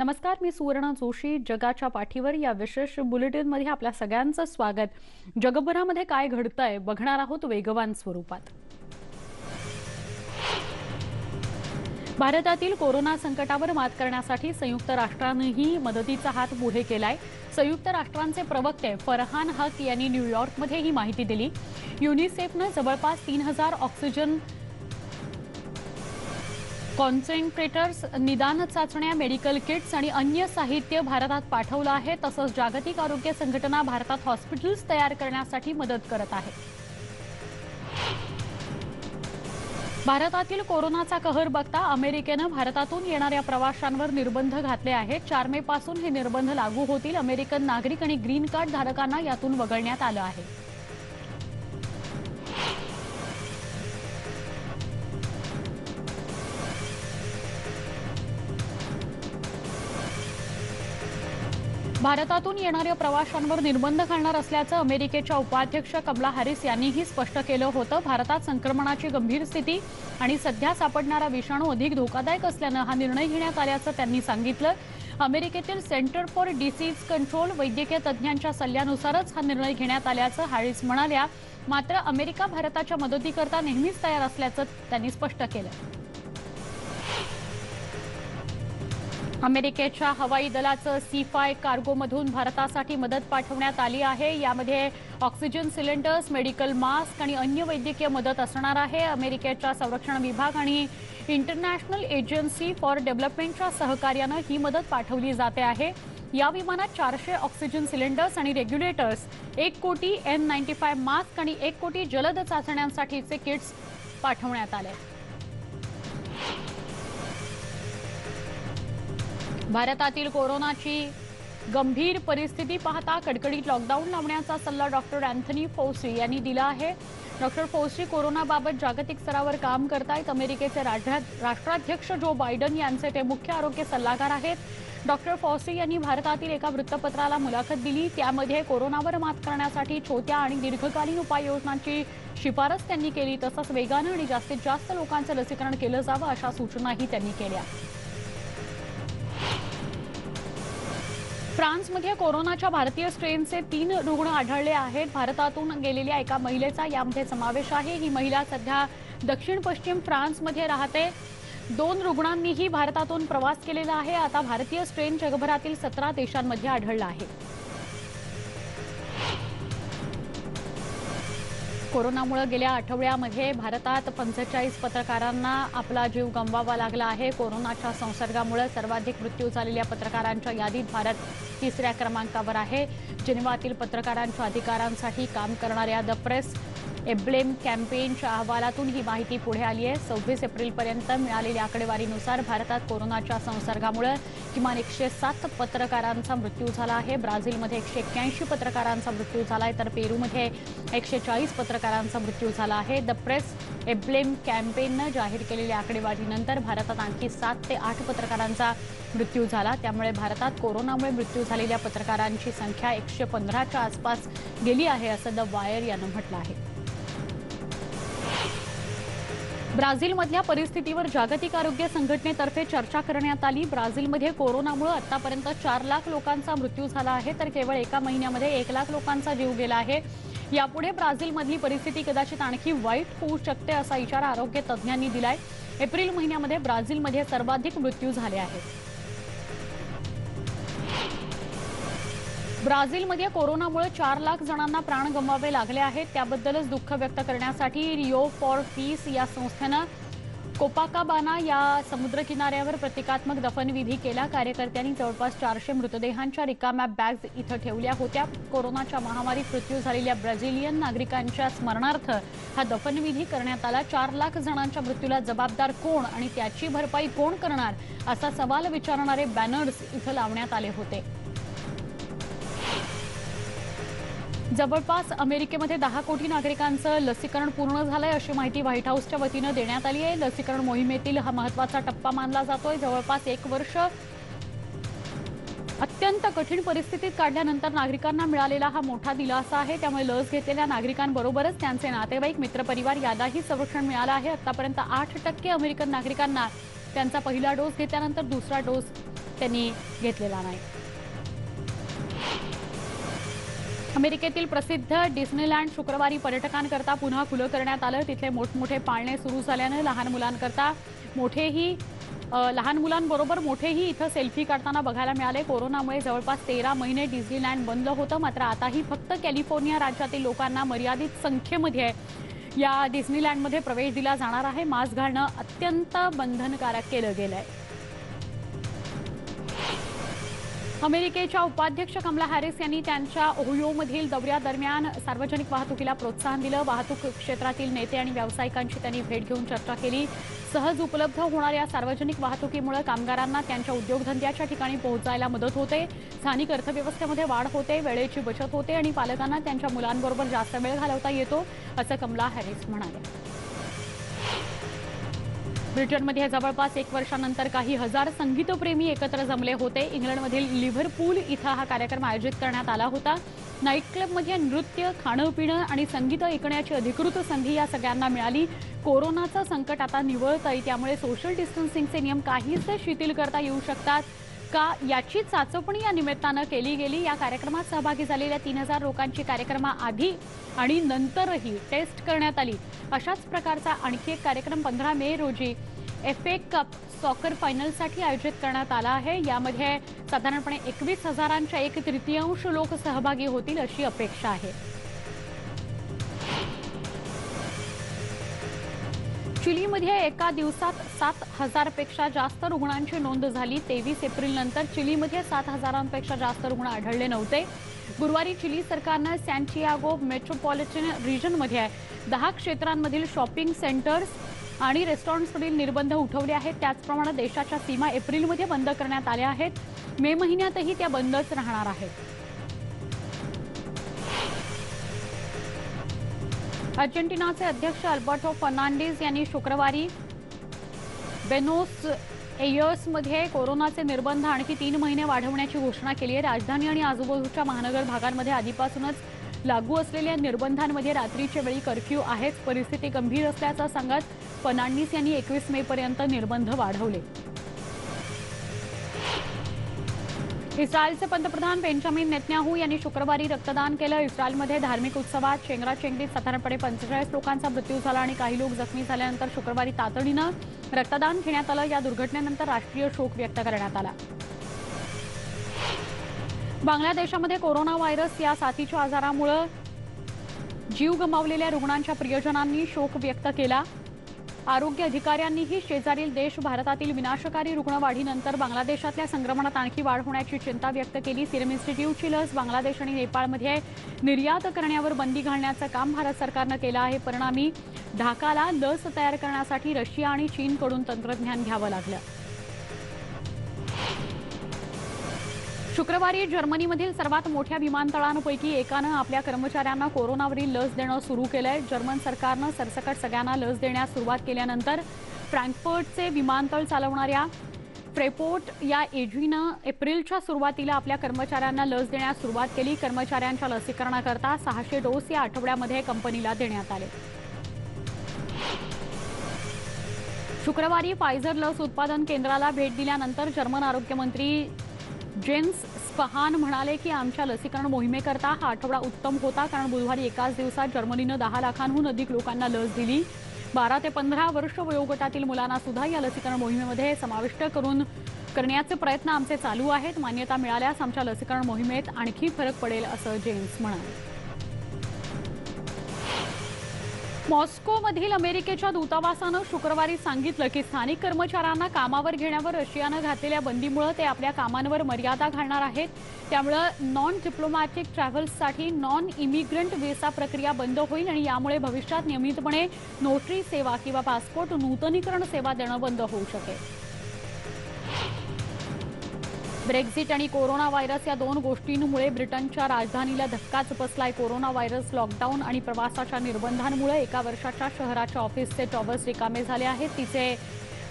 नमस्कार, मी सुवर्णा जोशी. जगाच्या पाठीवर या विशेष बुलेटिनमध्ये आपल्या सगळ्यांचं स्वागत. जगभरामध्ये काय घडतंय बघणार आहोत वेगवान स्वरूपात. भारतातील कोरोना संकटावर मात करण्यासाठी संयुक्त राष्ट्रांनीही मदतीचा हात पुढे केलाय. संयुक्त राष्ट्रांचे प्रवक्ते फरहान हक यांनी न्यूयॉर्कमध्ये ही माहिती दिली. युनिसेफनं जवळपास 3000 ऑक्सिजन कॉन्सन्ट्रेटर्स, निदान चाचण्या, मेडिकल किट्स आणि अन्य साहित्य भारतात पाठवलं आहे. तसंच जागतिक आरोग्य संघटना भारतात हॉस्पिटल्स तयार करण्यासाठी मदत करत आहे. भारतातील कोरोनाचा कहर बघता अमेरिकेनं भारतातून येणाऱ्या प्रवाशांवर निर्बंध घातले आहेत. 4 मे पासून हे निर्बंध लागू होतील. अमेरिकन नागरिक आणि ग्रीन कार्ड धारकांना यातून वगळण्यात आलं आहे. भारतातून येणाऱ्या प्रवाशांवर निर्बंध घालणार असल्याचं अमेरिकेच्या उपाध्यक्ष कमला हॅरिस यांनीही स्पष्ट केलं होतं. भारतात संक्रमणाची गंभीर स्थिती आणि सध्या सापडणारा विषाणू अधिक धोकादायक असल्यानं हा निर्णय घेण्यात आल्याचं त्यांनी सांगितलं. अमेरिकेतील सेंटर फॉर डिसीज कंट्रोल वैद्यकीय तज्ज्ञांच्या सल्ल्यानुसारच हा निर्णय घेण्यात आल्याचं हॅरिस म्हणाल्या. मात्र अमेरिका भारताच्या मदतीकरता नेहमीच तयार असल्याचं त्यांनी स्पष्ट केलं. अमेरिकेच्या हवाई दलाचं C-5 कार्गोमधून भारतासाठी मदत पाठवण्यात आली आहे. यामध्ये ऑक्सिजन सिलेंडर्स, मेडिकल मास्क आणि अन्य वैद्यकीय मदत असणार आहे. अमेरिकेच्या संरक्षण विभाग आणि इंटरनॅशनल एजन्सी फॉर डेव्हलपमेंटच्या सहकार्यानं ही मदत पाठवली जाते आहे. या विमानात 400 ऑक्सिजन सिलेंडर्स आणि रेग्युलेटर्स, 1 कोटी N95 मास्क आणि 1 कोटी जलद चाचण्यांसाठीचे किट्स पाठवण्यात आले. भारतातील कोरोनाची गंभीर परिस्थिती पाहता कडकडीत लॉकडाऊन लावण्याचा सल्ला डॉक्टर अँथनी फौसी यांनी दिला आहे. डॉक्टर फौसी कोरोनाबाबत जागतिक स्तरावर काम करतायत. अमेरिकेचे राष्ट्राध्यक्ष जो बायडन यांचे ते मुख्य आरोग्य सल्लागार आहेत. डॉक्टर फौसी यांनी भारतातील एका वृत्तपत्राला मुलाखत दिली. त्यामध्ये कोरोनावर मात करण्यासाठी छोट्या आणि दीर्घकालीन उपाययोजनांची शिफारस त्यांनी केली. तसंच वेगानं आणि जास्तीत जास्त लोकांचं लसीकरण केलं जावं अशा सूचनाही त्यांनी केल्या. फ्रान्समध्ये कोरोनाच्या भारतीय स्ट्रेनचे 3 रुग्ण आढळले आहेत. भारतातून गेलेल्या एका महिलेचा यामध्ये समावेश आहे. ही महिला सध्या दक्षिण पश्चिम फ्रान्समध्ये राहते. 2 रुग्णांनीही भारतातून प्रवास केलेला आहे. आता भारतीय स्ट्रेन जगभरातील 17 देशांमध्ये आढळला आहे. कोरोनामुळे गेल्या आठवड्यामध्ये भारतात 45 पत्रकारांना आपला जीव गमवावा लागला आहे. कोरोनाच्या संसर्गामुळे सर्वाधिक मृत्यू झालेल्या पत्रकारांच्या यादीत भारत 3ऱ्या क्रमांकावर आहे. जिनिव्हातील पत्रकारांच्या अधिकारांसाठी काम करणाऱ्या द प्रेस एम्ब्लेम कॅम्पेनच्या अहवालातून ही माहिती पुढे आली आहे. 26 एप्रिलपर्यंत मिळालेल्या आकडेवारीनुसार भारतात कोरोनाच्या संसर्गामुळे किमान 107 पत्रकारांचा मृत्यू झाला आहे. ब्राझीलमध्ये 181 पत्रकारांचा मृत्यू झाला आहे, तर पेरूमध्ये 140 पत्रकारांचा मृत्यू झाला आहे. द प्रेस एम्ब्लेम कॅम्पेननं जाहीर केलेल्या आकडेवारीनंतर भारतात आणखी 7 ते 8 पत्रकारांचा मृत्यू झाला. त्यामुळे भारतात कोरोनामुळे मृत्यू झालेल्या पत्रकारांची संख्या 115च्या आसपास गेली आहे, असं द वायर यानं म्हटलं आहे. ब्राझीलमधल्या परिस्थितीवर जागतिक आरोग्य संघटनेतर्फे चर्चा करण्यात आली. ब्राझीलमध्ये कोरोनामुळे आतापर्यंत 4 लाख लोकांचा मृत्यू झाला आहे, तर केवळ एका महिन्यामध्ये 1 लाख लोकांचा जीव गेला आहे. यापुढे ब्राझीलमधली परिस्थिती कदाचित आणखी वाईट होऊ शकते असा इशारा आरोग्य तज्ज्ञांनी दिलाय. एप्रिल महिन्यामध्ये ब्राझीलमध्ये सर्वाधिक मृत्यू झाले आहेत. ब्राझीलमध्ये कोरोनामुळे 4 लाख जणांना प्राण गमवावे लागले आहेत. त्याबद्दलच दुःख व्यक्त करण्यासाठी रिओ फॉर पीस या संस्थेनं कोपाकाबाना या समुद्रकिनाऱ्यावर प्रतिकात्मक दफनविधी केला. कार्यकर्त्यांनी जवळपास 400 मृतदेहांच्या रिकाम्या बॅग्स इथं ठेवल्या होत्या. कोरोनाच्या महामारीत मृत्यू झालेल्या ब्राझिलियन नागरिकांच्या स्मरणार्थ हा दफनविधी करण्यात आला. 4 लाख जणांच्या मृत्यूला जबाबदार कोण आणि त्याची भरपाई कोण करणार असा सवाल विचारणारे बॅनर्स इथं लावण्यात आले होते. जवळपास अमेरिकेमध्ये 10 कोटी नागरिकांचं लसीकरण पूर्ण झालंय अशी माहिती व्हाईट हाऊसच्या वतीनं देण्यात आली आहे. लसीकरण मोहिमेतील हा महत्त्वाचा टप्पा मानला जातोय. जवळपास 1 वर्ष अत्यंत कठीण परिस्थितीत काढल्यानंतर नागरिकांना मिळालेला हा मोठा दिलासा आहे. त्यामुळे लस घेतलेल्या नागरिकांबरोबरच त्यांचे नातेवाईक, मित्रपरिवार यालाही संरक्षण मिळालं आहे. आतापर्यंत 8% अमेरिकन नागरिकांना त्यांचा पहिला डोस घेतल्यानंतर दुसरा डोस त्यांनी घेतलेला नाही. अमेरिकेतील प्रसिद्ध डिस्नीलँड शुक्रवारी पर्यटकांकरता पुन्हा खुलं करण्यात आलं. तिथले मोठमोठे पाळणे सुरू झाल्यानं लहान मुलांबरोबर मोठेही इथं सेल्फी काढताना बघायला मिळाले. कोरोनामुळे जवळपास 13 महिने डिस्नीलँड बंद होतं. मात्र आताही फक्त कॅलिफोर्निया राज्यातील लोकांना मर्यादित संख्येमध्ये या डिस्नीलँडमध्ये प्रवेश दिला जाणार आहे. मास्क घालणं अत्यंत बंधनकारक केलं गेलंय. अमेरिकेच्या उपाध्यक्ष कमला हॅरिस यांनी त्यांच्या ओहिओमधील दौऱ्यादरम्यान सार्वजनिक वाहतुकीला प्रोत्साहन दिलं. वाहतूक क्षेत्रातील नेते आणि व्यावसायिकांची त्यांनी भेट घेऊन चर्चा केली. सहज उपलब्ध होणाऱ्या सार्वजनिक वाहतुकीमुळे कामगारांना त्यांच्या उद्योगधंद्याच्या ठिकाणी पोहोचायला मदत होते, स्थानिक अर्थव्यवस्थेमध्ये वाढ होते, वेळेची बचत होते आणि पालकांना त्यांच्या मुलांबरोबर जास्त वेळ घालवता येतो, असं कमला हॅरिस म्हणाल्या. ब्रिटनमध्ये जवळपास 1 वर्षानंतर काही हजार संगीतप्रेमी एकत्र जमले होते. इंग्लंडमधील लिव्हरपूल इथं हा कार्यक्रम आयोजित करण्यात आला होता. नाईट क्लबमध्ये नृत्य, खाणं पिणं आणि संगीत ऐकण्याची अधिकृत संधी या सगळ्यांना मिळाली. कोरोनाचं संकट आता निवळतंय, त्यामुळे सोशल डिस्टन्सिंगचे नियम काहीसे शिथिल करता येऊ शकतात का याची चाचपणी या निमित्तानं केली गेली. या कार्यक्रमात सहभागी झालेल्या 3000 लोकांची कार्यक्रमाआधी आणि नंतरही टेस्ट करण्यात आली. अशाच प्रकारचा आणखी एक कार्यक्रम 15 मे रोजी FA कप सॉकर फायनलसाठी आयोजित करण्यात आला आहे. यामध्ये साधारणपणे 21,000च्या 1/3 लोक सहभागी होतील अशी अपेक्षा आहे. चिलीमध्ये एका दिवसात 7,000पेक्षा जास्त रुग्णांची नोंद झाली. 23 एप्रिलनंतर चिलीमध्ये 7,000पेक्षा जास्त रुग्ण आढळले नव्हते. गुरुवारी चिली सरकारनं सॅन्टियागो मेट्रोपॉलिटन रिजनमध्ये 10 क्षेत्रांमधील शॉपिंग सेंटर्स आणि रेस्टॉरंट्सवरील निर्बंध उठवले आहेत. त्याचप्रमाणे देशाच्या सीमा एप्रिलमध्ये बंद करण्यात आल्या आहेत. मे महिन्यातही त्या बंदच राहणार आहेत. अर्जेंटिनाचे अध्यक्ष अल्बर्टो फर्नांडिस यांनी शुक्रवारी बेनोस एयर्समध्ये कोरोनाचे निर्बंध आणखी 3 महिने वाढवण्याची घोषणा केली आहे. राजधानी आणि आजूबाजूच्या महानगर भागांमध्ये आधीपासूनच लागू असलेल्या निर्बंधांमध्ये रात्रीच्या वेळी कर्फ्यू आहेच. परिस्थिती गंभीर असल्याचं सांगत फर्नांडिस यांनी 21 मेपर्यंत निर्बंध वाढवले. इस्रायलचे पंतप्रधान बेंजामिन नेतन्याहू यांनी शुक्रवारी रक्तदान केलं. इस्रायलमध्ये धार्मिक उत्सवात चेंगराचेंगरीत साधारणपणे 45 लोकांचा मृत्यू झाला आणि काही लोक जखमी झाल्यानंतर शुक्रवारी तातडीनं रक्तदान घेण्यात आलं. या दुर्घटनेनंतर राष्ट्रीय शोक व्यक्त करण्यात आला. बांगलादेशामध्ये कोरोना व्हायरस या साथीच्या आजारामुळे जीव गमावलेल्या रुग्णांच्या प्रियजनांनी शोक व्यक्त केला. आरोग्य अधिकाऱ्यांनीही शेजारील देश भारतातील विनाशकारी रुग्णवाढीनंतर बांगलादेशातल्या संक्रमणात आणखी वाढ होण्याची चिंता व्यक्त केली. सिरम इन्स्टिट्यूटची लस बांगलादेश आणि नेपाळमध्ये निर्यात करण्यावर बंदी घालण्याचं काम भारत सरकारनं केलं आहे. परिणामी ढाकाला लस तयार करण्यासाठी रशिया आणि चीनकडून तंत्रज्ञान घ्यावं लागलं. शुक्रवारी जर्मनीमधील सर्वात मोठ्या विमानतळांपैकी एकानं आपल्या कर्मचाऱ्यांना कोरोनावरील लस देणं सुरू केलंय. जर्मन सरकारनं सरसकट सगळ्यांना लस देण्यास सुरुवात केल्यानंतर फ्रँकफर्टचे विमानतळ चालवणाऱ्या फ्रेपोर्ट या एजीनं एप्रिलच्या सुरुवातीला आपल्या कर्मचाऱ्यांना लस देण्यास सुरुवात केली. कर्मचाऱ्यांच्या लसीकरणाकरता 600 डोस या आठवड्यामध्ये कंपनीला देण्यात आले. शुक्रवारी फायझर लस उत्पादन केंद्राला भेट दिल्यानंतर जर्मन आरोग्यमंत्री जेन्स स्पहान म्हणाले की आमच्या लसीकरण मोहिमेकरता हा आठवडा उत्तम होता, कारण बुधवारी एकाच दिवसात जर्मनीनं 10 लाखांहून अधिक लोकांना लस दिली. 12 ते 15 वर्ष वयोगटातील मुलांना सुद्धा या लसीकरण मोहिमेमध्ये समाविष्ट करण्याचे प्रयत्न आमचे चालू आहेत. मान्यता मिळाल्यास आमच्या लसीकरण मोहिमेत आणखी फरक पडेल असं जेन्स म्हणाले. मॉस्कोमधील अमेरिकेच्या दूतावासानं शुक्रवारी सांगितलं की स्थानिक कर्मचाऱ्यांना कामावर घेण्यावर रशियानं घातलेल्या बंदीमुळे ते आपल्या कामांवर मर्यादा घालणार आहेत. त्यामुळे नॉन डिप्लोमॅटिक ट्रॅव्हल्ससाठी नॉन इमिग्रंट व्हिसा प्रक्रिया बंद होईल आणि यामुळे भविष्यात नियमितपणे नोटरी सेवा किंवा पासपोर्ट नूतनीकरण सेवा देणं बंद होऊ शकेल. ब्रेक्झिट आणि कोरोना व्हायरस या 2 गोष्टींमुळे ब्रिटनच्या राजधानीला धक्काच बसलाय. कोरोना व्हायरस, लॉकडाऊन आणि प्रवासाच्या निर्बंधांमुळे 1 वर्षाच्या शहराच्या ऑफिसचे टॉवर्स रिकामे झाले आहेत. तिचे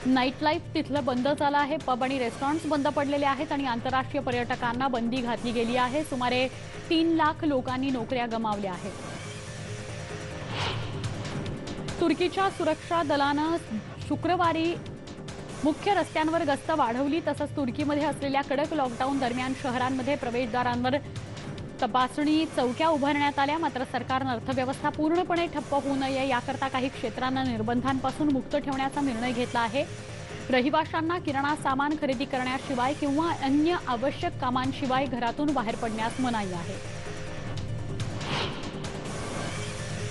नाईट लाईफ तिथलं बंद झालं आहे. पब आणि रेस्टॉरंट्स बंद पडलेले आहेत आणि आंतरराष्ट्रीय पर्यटकांना बंदी घातली गेली आहे. सुमारे 3 लाख लोकांनी नोकऱ्या गमावल्या आहेत. तुर्कीच्या सुरक्षा दलानं शुक्रवारी मुख्य रस्त्यांवर गस्त वाढवली. तसंच तुर्कीमध्ये असलेल्या कडक लॉकडाऊन दरम्यान शहरांमध्ये प्रवेशद्वारांवर तपासणी चौक्या उभारण्यात आल्या. मात्र सरकारनं अर्थव्यवस्था पूर्णपणे ठप्प होऊ नये याकरता काही क्षेत्रांना निर्बंधांपासून मुक्त ठेवण्याचा निर्णय घेतला आहे. रहिवाशांना किराणा सामान खरेदी करण्याशिवाय किंवा अन्य आवश्यक कामांशिवाय घरातून बाहेर पडण्यास मनाई आहे.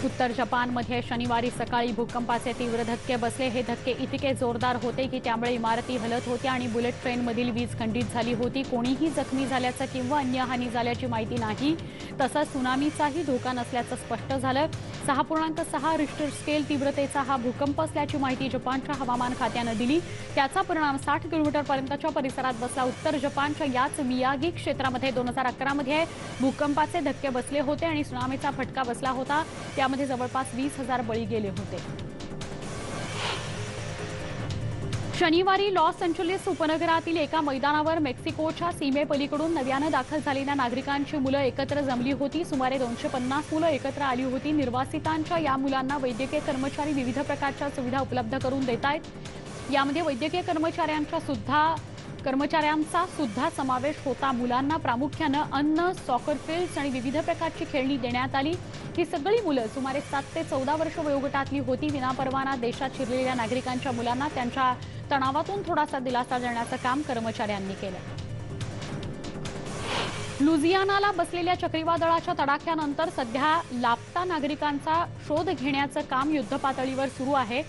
उत्तर जपानमध्ये शनिवारी सकाळी भूकंपाचे तीव्र धक्के बसले. हे धक्के इतके जोरदार होते की त्यामुळे इमारती हलत होत्या आणि बुलेट ट्रेनमधील वीज खंडित झाली होती. कोणीही जखमी झाल्याचं किंवा अन्य हानी झाल्याची माहिती नाही. तसंच सुनामीचाही धोका नसल्याचं स्पष्ट झालं. 6.6 रिश्टर स्केल तीव्रतेचा हा भूकंप असल्याची माहिती जपानच्या हवामान खात्यानं दिली. त्याचा परिणाम 60 किलोमीटरपर्यंतच्या परिसरात बसला. उत्तर जपानच्या याच मियागी क्षेत्रामध्ये 2011 मध्ये भूकंपाचे धक्के बसले होते आणि सुनामीचा फटका बसला होता. त्यामध्ये जवळपास 20,000 बळी गेले होते. शनिवारी लॉस एंजेलिस उपनगरातील एका मैदानावर मेक्सिकोच्या सीमेपलीकडून नव्यानं दाखल झालेल्या नागरिकांची मुलं एकत्र जमली होती. सुमारे 250 मुलं एकत्र आली होती. निर्वासितांच्या या मुलांना वैद्यकीय कर्मचारी विविध प्रकारच्या सुविधा उपलब्ध करून देत आहेत. यामध्ये वैद्यकीय कर्मचाऱ्यांचा सुद्धा समावेश होता. मुलांना प्रामुख्यानं अन्न, सॉकर फील्ड्स आणि विविध प्रकारची खेळणी देण्यात आली. ही सगळी मुलं सुमारे 7 ते 14 वर्ष वयोगटातली होती. विनापरवाना देशात शिरलेल्या नागरिकांच्या मुलांना त्यांच्या तणावातून थोडासा दिलासा देण्याचं काम कर्मचाऱ्यांनी केलं. लुझियानाला बसलेल्या चक्रीवादळाच्या तडाख्यानंतर सध्या लापता नागरिकांचा शोध घेण्याचं काम युद्धपातळीवर सुरू आहे.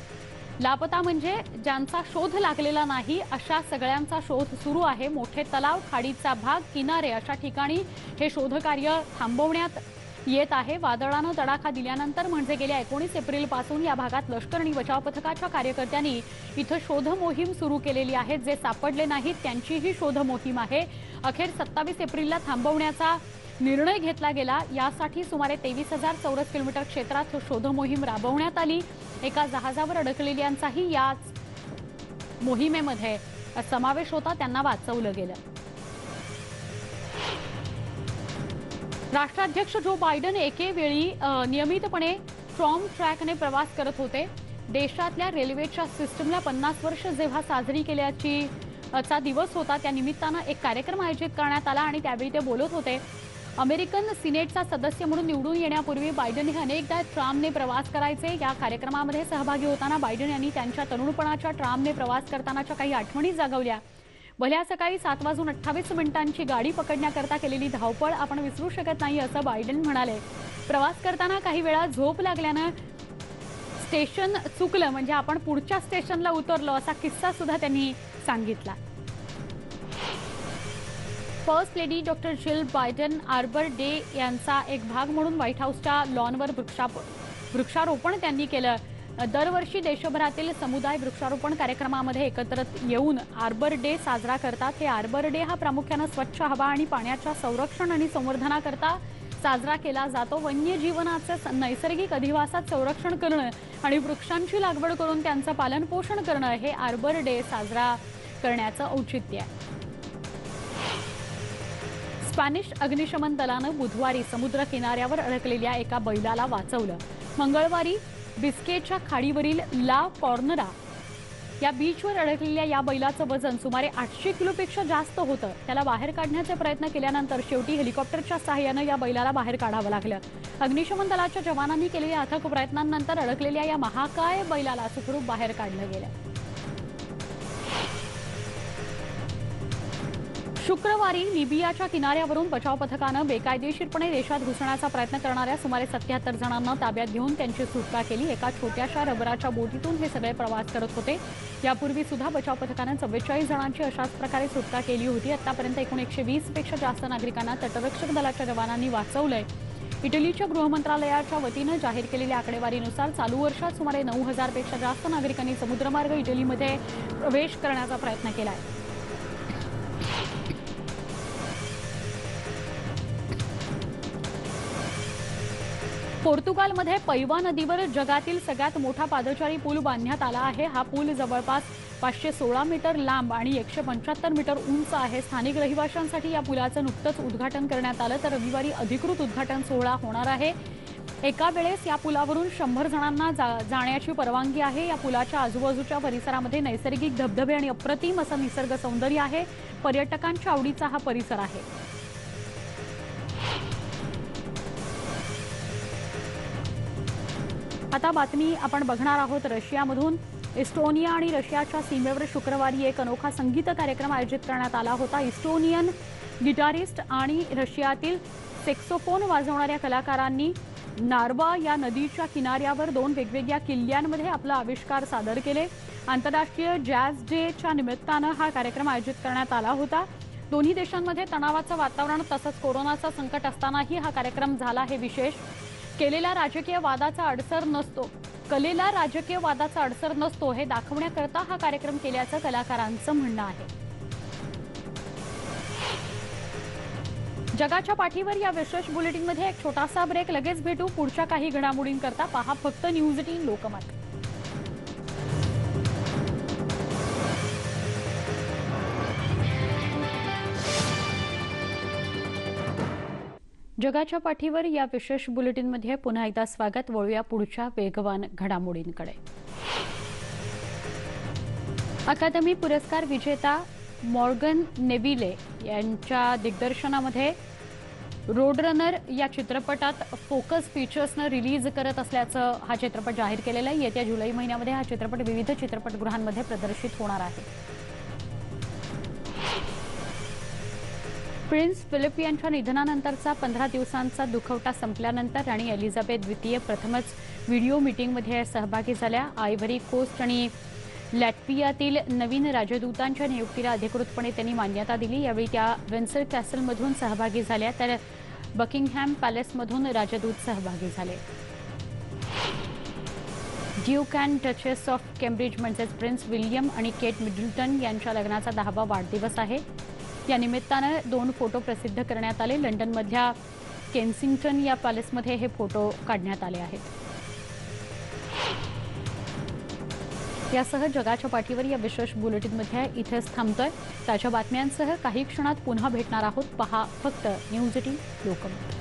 लापता म्हणजे ज्यांचा शोध लागलेला नाही अशा सगळ्यांचा शोध सुरू आहे. मोठे तलाव, खाडीचा भाग, किनारे अशा ठिकाणी हे शोधकार्य थांबवण्यात येत आहे. वादळानं तडाखा दिल्यानंतर म्हणजे गेल्या 19 एप्रिलपासून या भागात लष्कर आणि बचाव पथकाच्या कार्यकर्त्यांनी इथं शोध मोहीम सुरू केलेली आहे. जे सापडले नाहीत त्यांचीही शोध मोहीम आहे. अखेर 27 एप्रिलला थांबवण्याचा निर्णय घेतला गेला. यासाठी सुमारे 23,000 चौरस किलोमीटर क्षेत्रात शोध मोहीम राबवण्यात आली. एका जहाजावर अडकलेल्यांचाही याच मोहिमेमध्ये समावेश होता. त्यांना वाचवलं गेलं. राष्ट्राध्यक्ष जो बायडन एके वेळी नियमितपणे ट्रॉम ट्रॅकने प्रवास करत होते. देशातल्या रेल्वेच्या सिस्टमला 50 वर्ष जेव्हा साजरी केल्याचा दिवस होता त्या निमित्तानं एक कार्यक्रम आयोजित करण्यात आला आणि त्यावेळी ते बोलत होते. अमेरिकन सिनेटचा सदस्य म्हणून निवडून येण्यापूर्वी बायडन हे अनेकदा ट्रामने प्रवास करायचे. या कार्यक्रमामध्ये सहभागी होताना बायडन यांनी त्यांच्या तरुणपणाच्या ट्रामने प्रवास करतानाच्या काही आठवणी जागवल्या. भल्या सकाळी 7:28 गाडी पकडण्याकरता केलेली धावपळ आपण विसरू शकत नाही असं बायडन म्हणाले. प्रवास करताना काही वेळा झोप लागल्यानं स्टेशन चुकलं म्हणजे आपण पुढच्या स्टेशनला उतरलो असा किस्सा सुद्धा त्यांनी सांगितला. फर्स्ट लेडी डॉक्टर जिल बायडन आर्बर डे यांचा एक भाग म्हणून व्हाईट हाऊसच्या लॉनवर वृक्षारोपण त्यांनी केलं. दरवर्षी देशभरातील समुदाय वृक्षारोपण कार्यक्रमामध्ये एकत्र येऊन आर्बर डे साजरा करतात. हे आर्बर डे हा प्रामुख्यानं स्वच्छ हवा आणि पाण्याच्या संरक्षण आणि संवर्धनाकरता साजरा केला जातो. वन्यजीवनाचे नैसर्गिक अधिवासात संरक्षण करणं आणि वृक्षांची लागवड करून त्यांचं पालनपोषण करणं हे आर्बर डे साजरा करण्याचं औचित्य आहे. स्पॅनिश अग्निशमन दलानं बुधवारी समुद्र किनाऱ्यावर अडकलेल्या एका बैलाला वाचवलं. मंगळवारी बिस्केटच्या खाडीवरील ला कॉर्नरा या बीचवर अडकलेल्या या बैलाचं वजन सुमारे 800 किलोपेक्षा जास्त होतं. त्याला बाहेर काढण्याचे प्रयत्न केल्यानंतर शेवटी हेलिकॉप्टरच्या सहाय्यानं या बैलाला बाहेर काढावं लागलं. अग्निशमन दलाच्या जवानांनी केलेल्या अथक प्रयत्नांनंतर अडकलेल्या या महाकाय बैलाला सुखरूप बाहेर काढलं गेलं. शुक्रवारी लिबियाच्या किनाऱ्यावरून बचाव पथकानं बेकायदेशीरपणे देशात घुसण्याचा प्रयत्न करणाऱ्या सुमारे 77 जणांना ताब्यात घेऊन त्यांची सुटका केली. एका छोट्याशा रबराच्या बोटीतून हे सगळे प्रवास करत होते. यापूर्वी सुद्धा बचाव पथकानं 44 जणांची अशाच प्रकारे सुटका केली होती. आतापर्यंत एकूण 120 पेक्षा जास्त नागरिकांना तटरक्षक दलाच्या जवानांनी वाचवलंय. इटलीच्या गृहमंत्रालयाच्या वतीनं जाहीर केलेल्या आकडेवारीनुसार चालू वर्षात सुमारे 9,000 पेक्षा जास्त नागरिकांनी समुद्रमार्ग इटलीमध्ये प्रवेश करण्याचा प्रयत्न केला आहे. पोर्तुगालमध्ये पैवा नदीवर जगातील सगळ्यात मोठा पादचारी पूल बांधण्यात आला आहे. हा पूल जवळपास 516 मीटर लांब आणि 175 मीटर उंच आहे. स्थानिक रहिवाशांसाठी या पुलाचं नुकतंच उद्घाटन करण्यात आलं तर रविवारी अधिकृत उद्घाटन सोहळा होणार आहे. एका वेळेस या पुलावरून 100 जणांना जाण्याची परवानगी आहे। या पुलाच्या आजूबाजूच्या परिसरामध्ये नैसर्गिक धबधबे आणि अप्रतिम असं निसर्ग सौंदर्य आहे। पर्यटकांच्या आवडीचा हा परिसर आहे। आता बातमी आपण बघणार आहोत रशियामधून। इस्टोनिया आणि रशियाच्या सीमेवर शुक्रवारी एक अनोखा संगीत कार्यक्रम आयोजित करण्यात आला होता। इस्टोनियन गिटारिस्ट आणि रशियातील सॅक्सोफोन वाजवणाऱ्या कलाकारांनी नार्वा या नदीच्या किनाऱ्यावर 2 वेगवेगळ्या किल्ल्यांमध्ये आपले आविष्कार सादर केले। आंतरराष्ट्रीय जॅझ डेच्या निमित्ताने हा कार्यक्रम आयोजित करण्यात आला होता। दोन्ही देशांमध्ये तणावाचं वातावरण तसंच कोरोनाचं संकट असतानाही हा कार्यक्रम झाला हे विशेष। कलेला राजकीय वादाचा अडसर नसतो हे दाखवण्याकरता हा कार्यक्रम केल्याचं कलाकारांचं म्हणणं आहे। जगाच्या पाठीवर या विशेष बुलेटिनमध्ये एक छोटासा ब्रेक, लगेच भेटू पुढच्या काही घडामोडींकरता। पहा फक्त न्यूज 18 लोकमत। जगाच्या पाठीवर या विशेष बुलेटिनमध्ये पुन्हा एकदा स्वागत। वळूया पुढच्या वेगवान घडामोडींकडे। अकादमी पुरस्कार विजेता मॉर्गन नेविले यांच्या दिग्दर्शनामध्ये रोडरनर या चित्रपटात फोकस पिक्चर्सने रिलीज करत असल्याचं हा चित्रपट जाहीर केलेला आहे। येत्या जुलै महिन्यामध्ये हा चित्रपट विविध चित्रपटगृहांमध्ये प्रदर्शित होणार आहे। प्रिन्स फिलिप यांच्या निधनानंतरचा 15 दिवसांचा दुखवटा संपल्यानंतर राणी एलिझाबेथ द्वितीय प्रथमच व्हिडिओ मीटिंगमध्ये सहभागी झाल्या। आयव्हरी कोस्ट आणि लॅटव्हियातील नवीन राजदूतांच्या नियुक्तीला अधिकृतपणे त्यांनी मान्यता दिली। यावेळी त्या विंडसर कॅसलमधून सहभागी झाल्या तर बकिंगहॅम पॅलेसमधून राजदूत सहभागी झाले। Duke and duchess of Cambridge म्हणजेच प्रिन्स विल्यम आणि केट मिडल्टन यांच्या लग्नाचा 10वा वाढदिवस आहे। या निमित्ताने 2 फोटो प्रसिद्ध करण्यात आले। लंडनमधल्या केन्सिंग्टन या पॅलेसमध्ये हे फोटो काढण्यात आले आहेत। यासह जगाच्या पाठीवर या विशेष बुलेटिनमध्ये इथेच थांबतोय। ताज्या बातम्यांसह काही क्षणात पुन्हा भेटणार आहोत। पहा फक्त न्यूज 18 लोकमत।